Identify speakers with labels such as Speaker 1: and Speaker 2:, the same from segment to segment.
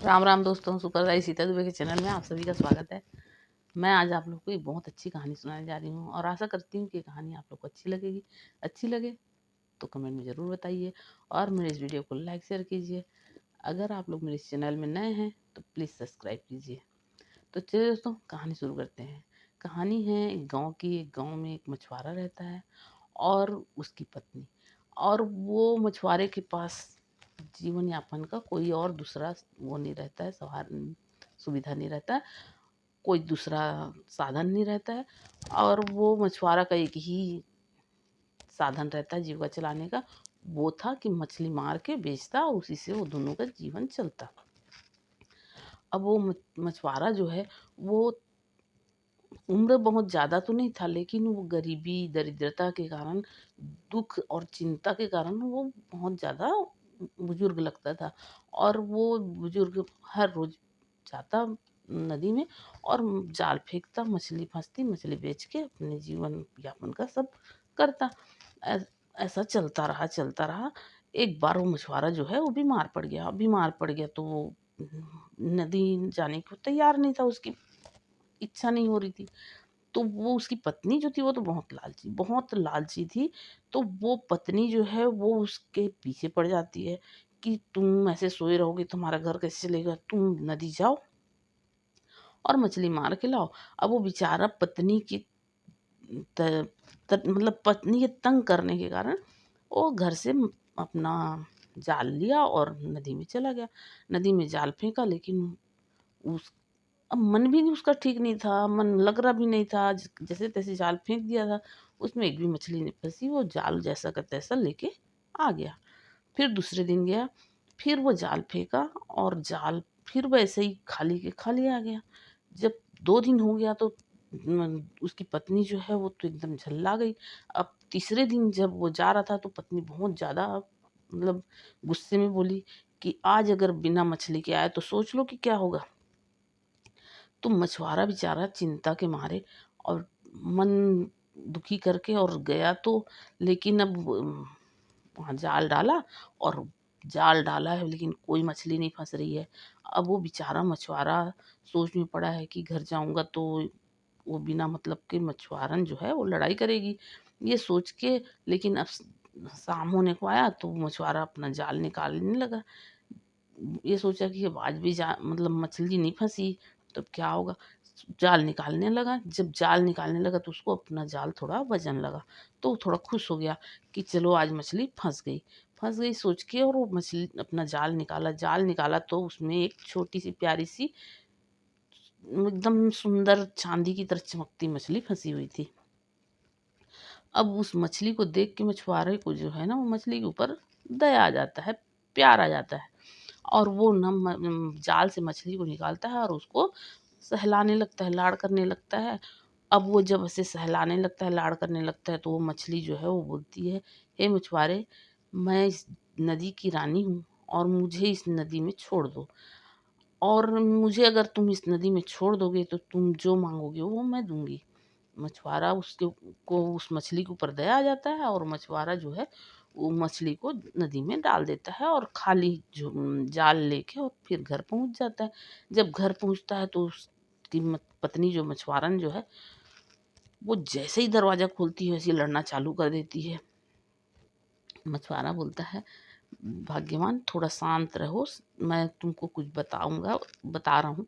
Speaker 1: राम राम दोस्तों, सुपरवाइज सीता दुबे के चैनल में आप सभी का स्वागत है। मैं आज आप लोग को एक बहुत अच्छी कहानी सुनाने जा रही हूँ और आशा करती हूँ कि कहानी आप लोग को अच्छी लगेगी। अच्छी लगे तो कमेंट में ज़रूर बताइए और मेरे इस वीडियो को लाइक शेयर कीजिए। अगर आप लोग मेरे इस चैनल में नए हैं तो प्लीज़ सब्सक्राइब कीजिए। तो चलिए दोस्तों, कहानी शुरू करते हैं। कहानी है एक गाँव की। एक गाँव में एक मछुआरा रहता है और उसकी पत्नी। और वो मछुआरे के पास जीवन यापन का कोई और दूसरा वो नहीं रहता है, सवार सुविधा नहीं रहता है, कोई दूसरा साधन नहीं रहता है। और वो मछुआरा का एक ही साधन रहता है जीविका चलाने का, वो था कि मछली मार के बेचता और उसी से वो दोनों का जीवन चलता। अब वो मछुआरा जो है वो उम्र बहुत ज़्यादा तो नहीं था, लेकिन वो गरीबी दरिद्रता के कारण, दुख और चिंता के कारण वो बहुत ज़्यादा बुजुर्ग लगता था। और वो बुजुर्ग हर रोज़ जाता नदी में और जाल फेंकता, मछली फंसती, मछली बेच के अपने जीवन यापन का सब करता। ऐसा चलता रहा। एक बार वो मछुआरा जो है वो बीमार पड़ गया तो वो नदी जाने को तैयार नहीं था, उसकी इच्छा नहीं हो रही थी। तो वो उसकी पत्नी जो थी वो तो बहुत लालची थी। तो वो पत्नी जो है वो उसके पीछे पड़ जाती है कि तुम ऐसे सोए रहोगे, तुम्हारा घर कैसे चलेगा, तुम नदी जाओ और मछली मार के लाओ। अब वो बेचारा पत्नी की मतलब पत्नी के तंग करने के कारण वो घर से अपना जाल लिया और नदी में चला गया। नदी में जाल फेंका, लेकिन उस अब मन भी उसका ठीक नहीं था, मन लग रहा भी नहीं था। जैसे तैसे जाल फेंक दिया था, उसमें एक भी मछली नहीं फंसी। वो जाल जैसा का तैसा लेके आ गया। फिर दूसरे दिन गया, फिर वो जाल फेंका और जाल फिर वैसे ही खाली के खाली आ गया। जब 2 दिन हो गया तो उसकी पत्नी जो है वो तो एकदम झल्ला गई। अब तीसरे दिन जब वो जा रहा था तो पत्नी बहुत ज़्यादा मतलब गुस्से में बोली कि आज अगर बिना मछली के आए तो सोच लो कि क्या होगा। तो मछुआरा बेचारा चिंता के मारे और मन दुखी करके और गया तो, लेकिन अब वहाँ जाल डाला है लेकिन कोई मछली नहीं फंस रही है। अब वो बेचारा मछुआरा सोच में पड़ा है कि घर जाऊंगा तो वो बिना मतलब के मछुआरन जो है वो लड़ाई करेगी, ये सोच के। लेकिन अब शाम होने को आया तो मछुआरा अपना जाल निकालने लगा। ये सोचा कि अब आज भी मतलब मछली नहीं फंसी तो क्या होगा। जाल निकालने लगा। जब जाल निकालने लगा तो उसको अपना जाल थोड़ा वजन लगा, तो वो थोड़ा खुश हो गया कि चलो आज मछली फंस गई सोच के। और वो मछली अपना जाल निकाला तो उसमें एक छोटी सी प्यारी सी एकदम सुंदर चांदी की तरह चमकती मछली फंसी हुई थी। अब उस मछली को देख के मछुआरे को जो है ना, वो मछली के ऊपर दया आ जाता है, प्यार आ जाता है। और वो न जाल से मछली को निकालता है और उसको सहलाने लगता है, लाड़ करने लगता है। अब वो जब ऐसे सहलाने लगता है, लाड़ करने लगता है, तो वो मछली जो है वो बोलती है, हे मछुआरे, मैं इस नदी की रानी हूँ और मुझे इस नदी में छोड़ दो। और मुझे अगर तुम इस नदी में छोड़ दोगे तो तुम जो मांगोगे वो मैं दूंगी। मछुआरा उसके को उस मछली के ऊपर दया आ जाता है और मछुआरा जो है वो मछली को नदी में डाल देता है और खाली जो जाल लेके और फिर घर पहुंच जाता है। जब घर पहुंचता है तो उसकी पत्नी जो मछुआरन जो है वो जैसे ही दरवाज़ा खोलती है वैसे ही लड़ना चालू कर देती है। मछुआरा बोलता है, भाग्यवान थोड़ा शांत रहो, मैं तुमको कुछ बता रहा हूँ।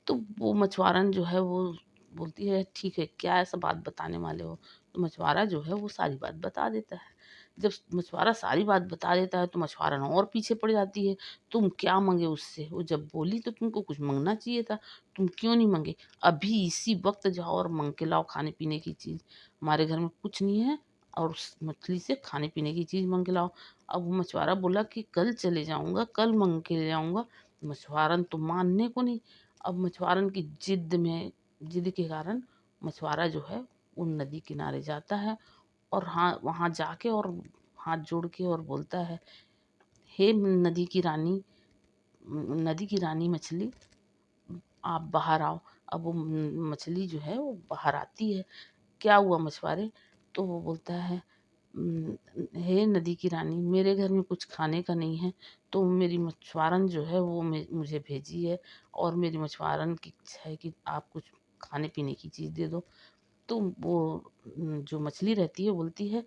Speaker 1: तो वो मछुआरन जो है वो बोलती है, ठीक है, क्या ऐसा बात बताने वाले हो। तो मछुआरा जो है वो सारी बात बता देता है। जब मछुआरा सारी बात बता देता है तो मछुआरन और पीछे पड़ जाती है, तुम क्या मांगे उससे। वो जब बोली तो तुमको कुछ मांगना चाहिए था, तुम क्यों नहीं मांगे। अभी इसी वक्त जाओ और मांग के लाओ खाने पीने की चीज़, हमारे घर में कुछ नहीं है, और उस मछली से खाने पीने की चीज़ मांग के लाओ। अब वो मछुआरा बोला कि कल चले जाऊँगा, कल मांग के ले आऊँगा। मछुआरन तो मानने को नहीं। अब मछुआरन की जिद के कारण मछुआरा जो है वो नदी किनारे जाता है और हाँ वहाँ जाके और हाथ जोड़ के और बोलता है, हे नदी की रानी मछली, आप बाहर आओ। अब वो मछली जो है वो बाहर आती है। क्या हुआ मछुआरे। तो वो बोलता है, हे नदी की रानी, मेरे घर में कुछ खाने का नहीं है, तो मेरी मछुआरन जो है वो मुझे भेजी है और मेरी मछुआरन की इच्छा है कि आप कुछ खाने-पीने की चीज़ दे दो। तो वो जो मछली रहती है बोलती है,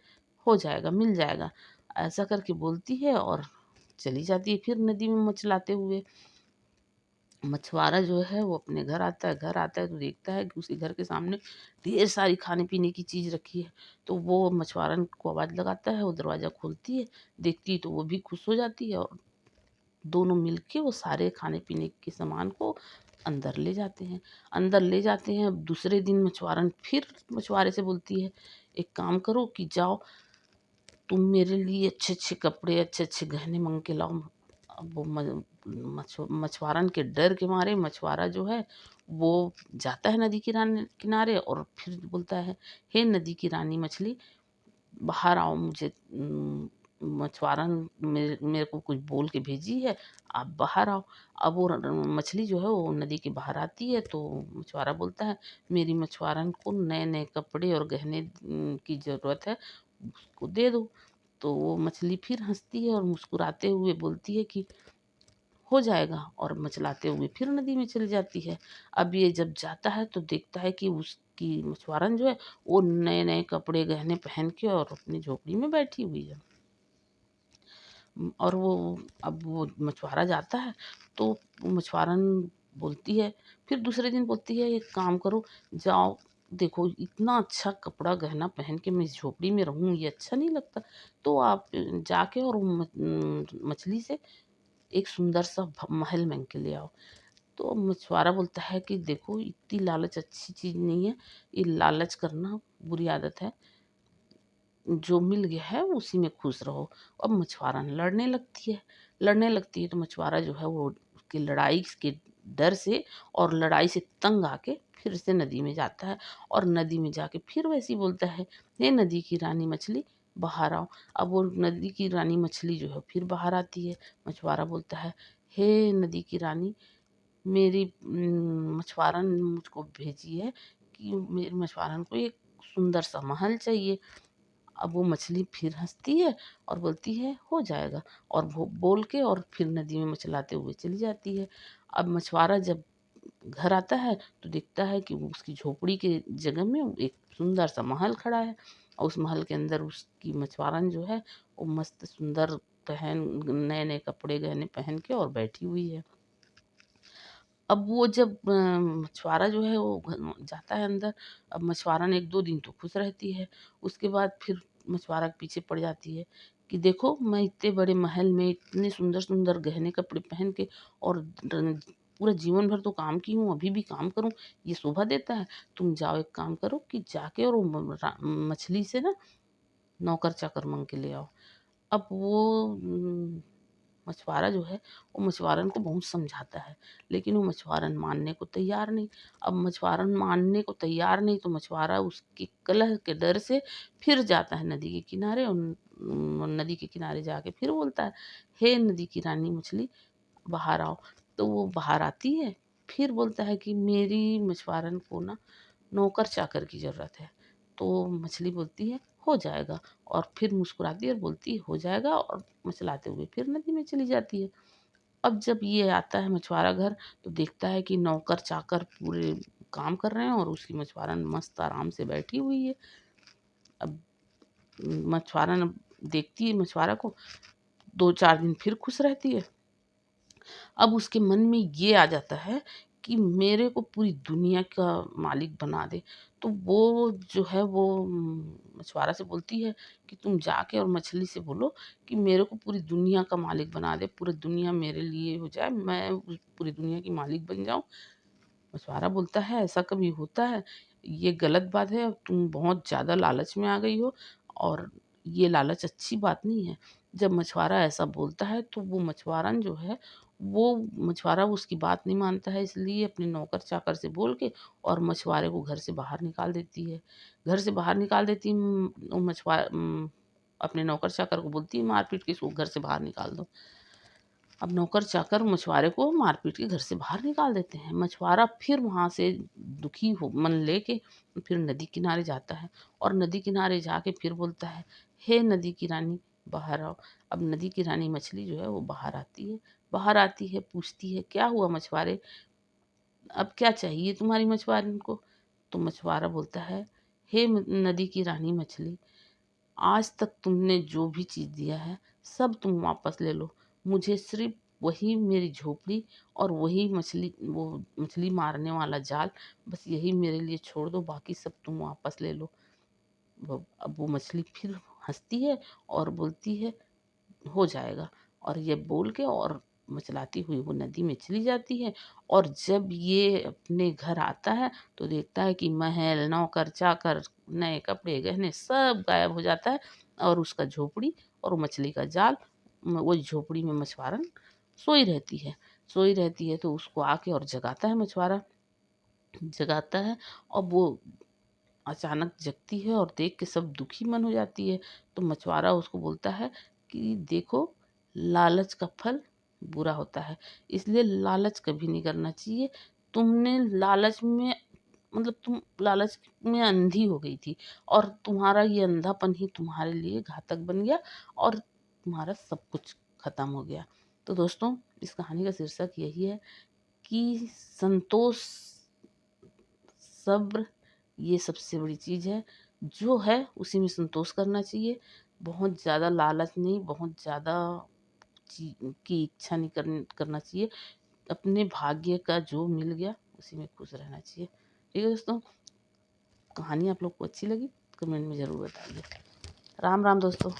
Speaker 1: हो जाएगा, मिल जाएगा। ऐसा करके बोलती है और चली जाती है फिर नदी में मछलाते हुए। मछुआरा जो है वो अपने घर आता है तो देखता है कि उसके घर के सामने ढेर सारी खाने-पीने की चीज़ रखी है। तो वो मछुआरन को आवाज़ लगाता है, वो दरवाज़ा खोलती है, देखती है तो वो भी खुश हो जाती है और दोनों मिलके वो सारे खाने-पीने के सामान को अंदर ले जाते हैं। अंदर ले जाते हैं, अब दूसरे दिन मछुआरन फिर मछुआरे से बोलती है, "एक काम करो कि जाओ तुम मेरे लिए अच्छे-अच्छे कपड़े, अच्छे-अच्छे गहने माँग के लाओ।" अब वो मछुआरन के डर के मारे मछुआरा जो है वो जाता है नदी किनारे और फिर बोलता है, "हे नदी की रानी मछली, बाहर आओ मुझे मछुआरन मेरे को कुछ बोल के भेजी है, आप बाहर आओ।" अब वो मछली जो है वो नदी के बाहर आती है तो मछुआरा बोलता है, "मेरी मछुआरन को नए-नए कपड़े और गहने की ज़रूरत है, उसको दे दो।" तो वो मछली फिर हँसती है और मुस्कुराते हुए बोलती है कि हो जाएगा और मचलाते हुए फिर नदी में चली जाती है। अब ये जब जाता है तो देखता है कि उसकी मछुआरन जो है वो नए-नए कपड़े गहने पहन के और अपनी झोपड़ी में बैठी हुई है। और वो अब वो मछुआरा जाता है तो मछुआरन बोलती है फिर दूसरे दिन बोलती है, एक काम करो, जाओ देखो इतना अच्छा कपड़ा गहना पहन के मैं इस झोपड़ी में रहूँ ये अच्छा नहीं लगता। तो आप जाके और मछली से एक सुंदर सा महल मांग के ले आओ। तो मछुआरा बोलता है कि देखो इतनी लालच अच्छी चीज़ नहीं है, ये लालच करना बुरी आदत है, जो मिल गया है उसी में खुश रहो। अब मछुआरा लड़ने लगती है तो मछुआरा जो है वो उसकी लड़ाई के डर से और लड़ाई से तंग आके फिर से नदी में जाता है और नदी में जाके फिर वैसे ही बोलता है, हे नदी की रानी मछली बाहर आओ। अब वो नदी की रानी मछली जो है फिर बाहर आती है। मछुआरा बोलता है, हे नदी की रानी, मेरी मछुआरन मुझको भेजी है कि मेरी मछुआरन को एक सुंदर सा महल चाहिए। अब वो मछली फिर हँसती है और बोलती है हो जाएगा और वो बोल के और फिर नदी में मचलाते हुए चली जाती है। अब मछुआरा जब घर आता है तो देखता है कि वो उसकी झोपड़ी के जगह में एक सुंदर सा महल खड़ा है और उस महल के अंदर उसकी मछुआरन जो है वो मस्त सुंदर पहन नए-नए कपड़े गहने पहन के और बैठी हुई है। अब वो जब मछुआरा जो है वो जाता है अंदर। अब मछुआरन 1-2 दिन तो खुश रहती है, उसके बाद फिर मछुआरा के पीछे पड़ जाती है कि देखो मैं इतने बड़े महल में इतने सुंदर-सुंदर गहने कपड़े पहन के और पूरा जीवन भर तो काम की हूँ, अभी भी काम करूँ, ये शोभा देता है? तुम जाओ एक काम करो कि जाके और वो मछली से ना नौकर-चाकर माँग के ले आओ। अब वो मछुआरा जो है वो मछुआरन को बहुत समझाता है, लेकिन वो मछुआरन मानने को तैयार नहीं। अब मछुआरन मानने को तैयार नहीं तो मछुआरा उसकी कलह के डर से फिर जाता है नदी के किनारे और नदी के किनारे जाके फिर बोलता है, हे नदी की रानी मछली बाहर आओ। तो वो बाहर आती है, फिर बोलता है कि मेरी मछुआरन को ना नौकर-चाकर की ज़रूरत है। तो मछली बोलती है, हो जाएगा और फिर मुस्कुराती है और बोलती है, हो जाएगा और मचलाते हुए फिर नदी में चली जाती है। अब जब ये आता है मछुआरा घर तो देखता है कि नौकर-चाकर पूरे काम कर रहे हैं और उसकी मछुआरन मस्त आराम से बैठी हुई है। अब मछुआरन देखती है मछुआरा को, 2-4 दिन फिर खुश रहती है। अब उसके मन में ये आ जाता है कि मेरे को पूरी दुनिया का मालिक बना दे। तो वो जो है वो मछुआरा से बोलती है कि तुम जाके और मछली से बोलो कि मेरे को पूरी दुनिया का मालिक बना दे, पूरी दुनिया मेरे लिए हो जाए, मैं उस पूरी दुनिया की मालिक बन जाऊँ। मछुआरा बोलता है ऐसा कभी होता है? ये गलत बात है, अब तुम बहुत ज़्यादा लालच में आ गई हो और ये लालच अच्छी बात नहीं है। जब मछुआरा ऐसा बोलता है तो वो मछुआरन जो है वो मछुआरा उसकी बात नहीं मानता है, इसलिए अपने नौकर-चाकर से बोल के और मछुआरे को घर से बाहर निकाल देती है। घर से बाहर निकाल देती अपने नौकर-चाकर को बोलती है मार-पीट के इसको घर से बाहर निकाल दो। अब नौकर चाकर मछुआरे को मार पीट के घर से बाहर निकाल देते हैं। मछुआरा फिर वहाँ से दुखी हो मन लेके फिर नदी किनारे जाता है और नदी किनारे जाके फिर बोलता है, हे नदी की रानी बाहर आओ। अब नदी की रानी मछली जो है वो बाहर आती है। बाहर आती है, पूछती है, क्या हुआ मछुआरे, अब क्या चाहिए तुम्हारी मछुआरे को। तो मछुआरा बोलता है, हे नदी की रानी मछली, आज तक तुमने जो भी चीज़ दिया है सब तुम वापस ले लो। मुझे सिर्फ वही मेरी झोपड़ी और वही वो मछली मारने वाला जाल, बस यही मेरे लिए छोड़ दो, बाकी सब तुम वापस ले लो। अब वो मछली फिर हंसती है और बोलती है, हो जाएगा। और ये बोल के और मचलाती हुई वो नदी में चली जाती है। और जब ये अपने घर आता है तो देखता है कि महल, नौकर चाकर, नए कपड़े, गहने सब गायब हो जाता है और उसका झोपड़ी और वो मछली का जाल, वो झोपड़ी में मछुआरन सोई रहती है। सोई रहती है तो उसको आके और जगाता है मछुआरा, जगाता है। और वो अचानक जगती है और देख के सब दुखी मन हो जाती है। तो मछुआरा उसको बोलता है कि देखो, लालच का फल बुरा होता है, इसलिए लालच कभी नहीं करना चाहिए। तुमने लालच में तुम लालच में अंधी हो गई थी और तुम्हारा ये अंधापन ही तुम्हारे लिए घातक बन गया और तुम्हारा सब कुछ खत्म हो गया। तो दोस्तों, इस कहानी का शीर्षक यही है कि संतोष, सब्र, ये सबसे बड़ी चीज़ है। जो है उसी में संतोष करना चाहिए। बहुत ज़्यादा लालच नहीं, बहुत ज़्यादा की इच्छा नहीं करना चाहिए। अपने भाग्य का जो मिल गया उसी में खुश रहना चाहिए। ठीक है दोस्तों, कहानी आप लोग को अच्छी लगी कमेंट में ज़रूर बताइए। राम राम दोस्तों।